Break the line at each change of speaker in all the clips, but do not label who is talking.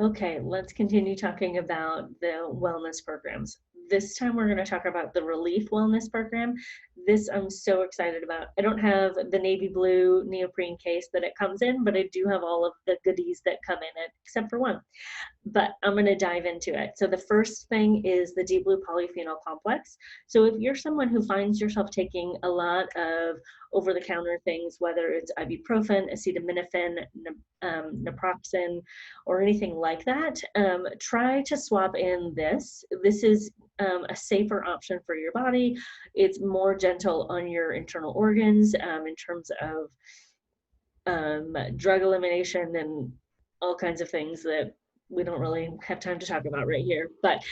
Okay, let's continue talking about the wellness programs. This time we're going to talk about the Relief Wellness Program. This I'm so excited about. I don't have the navy blue neoprene case that it comes in, but I do have all of the goodies that come in it, except for one. But I'm going to dive into it. So the first thing is the deep blue polyphenol complex. So if you're someone who finds yourself taking a lot of over-the-counter things, whether it's ibuprofen, acetaminophen, naproxen, or anything like that, try to swap in this. This is a safer option for your body. It's more gentle on your internal organs in terms of drug elimination and all kinds of things that we don't really have time to talk about right here. But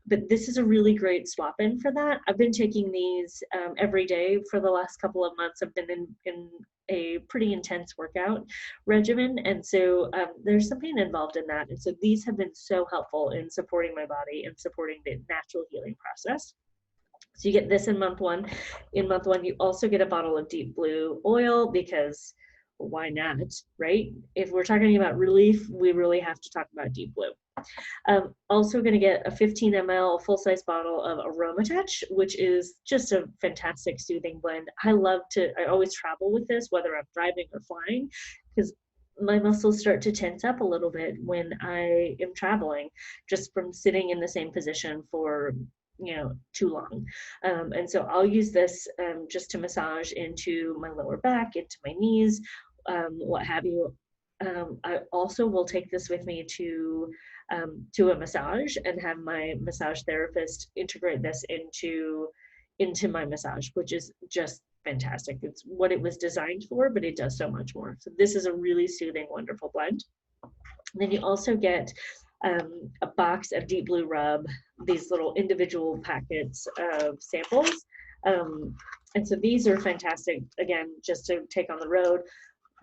this is a really great swap in for that. I've been taking these every day for the last couple of months. I've been in a pretty intense workout regimen, and so there's some pain involved in that. And so these have been so helpful in supporting my body and supporting the natural healing process. So you get this in month one. In month one, you also get a bottle of deep blue oil because why not, right? If we're talking about relief, we really have to talk about deep blue. Also going to get a 15 ml full-size bottle of Aromatouch, which is just a fantastic soothing blend. I always travel with this, whether I'm driving or flying, because my muscles start to tense up a little bit when I am traveling, just from sitting in the same position for too long. And so I'll use this just to massage into my lower back, into my knees, what have you. I also will take this with me to a massage and have my massage therapist integrate this into my massage, which is just fantastic. It's what it was designed for, but it does so much more. So this is a really soothing, wonderful blend. And then you also get a box of deep blue rub, these little individual packets of samples. And so these are fantastic, again, just to take on the road.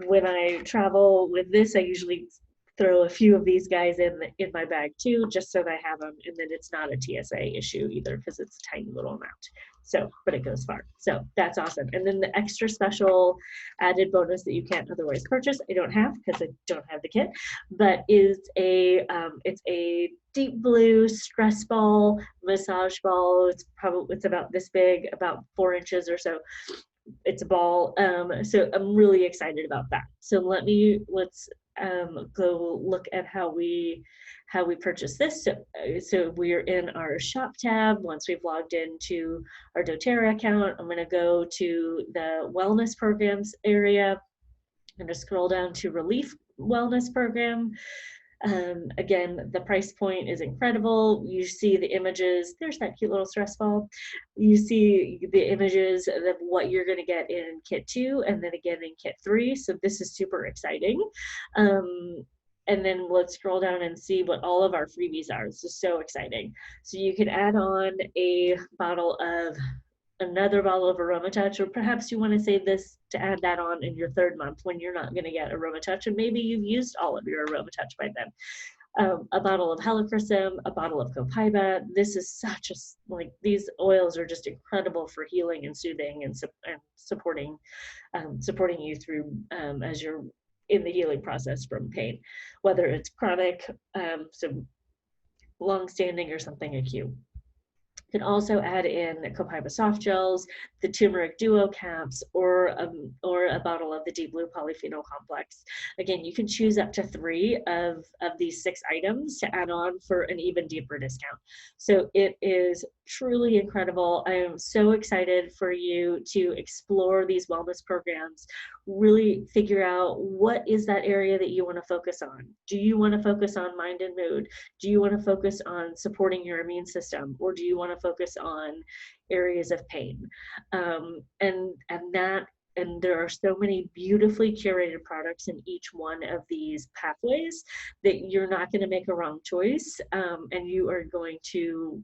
When I travel with this, I usually throw a few of these guys in my bag too, just so that I have them, and then it's not a TSA issue either because it's a tiny little amount. So, but it goes far. So that's awesome. And then the extra special added bonus that you can't otherwise purchase, I don't have because I don't have the kit, but is it's a deep blue stress ball, massage ball. It's about this big, about 4 inches or so. It's a ball. So I'm really excited about that. So let's go look at how we purchase this. So we're in our shop tab. Once we've logged into our dōTERRA account, I'm going to go to the wellness programs area. I'm going to scroll down to Relief Wellness Program. Again, the price point is incredible. You see the images. There's that cute little stress ball. You see the images of what you're going to get in kit 2 and then again in kit 3. So this is super exciting. And then let's scroll down and see what all of our freebies are. This is so exciting. So you can add on another bottle of Aromatouch, or perhaps you want to save this to add that on in your 3rd month when you're not going to get Aromatouch, and maybe you've used all of your Aromatouch by then. A bottle of helichrysum, a bottle of copaiba. This is these oils are just incredible for healing and soothing and supporting you through as you're in the healing process from pain, whether it's chronic, so long-standing, or something acute. You can also add in copaiba soft gels, the turmeric duo caps, or a bottle of the deep blue polyphenol complex. Again, you can choose up to 3 of these 6 items to add on for an even deeper discount. So it is truly incredible. I am so excited for you to explore these wellness programs, really figure out what is that area that you want to focus on. Do you want to focus on mind and mood? Do you want to focus on supporting your immune system, or do you want to focus on areas of pain? And there are so many beautifully curated products in each one of these pathways that you're not going to make a wrong choice, and you are going to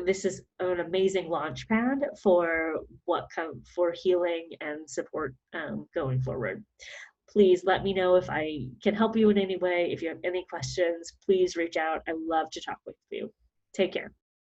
this is an amazing launch pad for for healing and support going forward. Please let me know if I can help you in any way. If you have any questions, please reach out. I love to talk with you. Take care.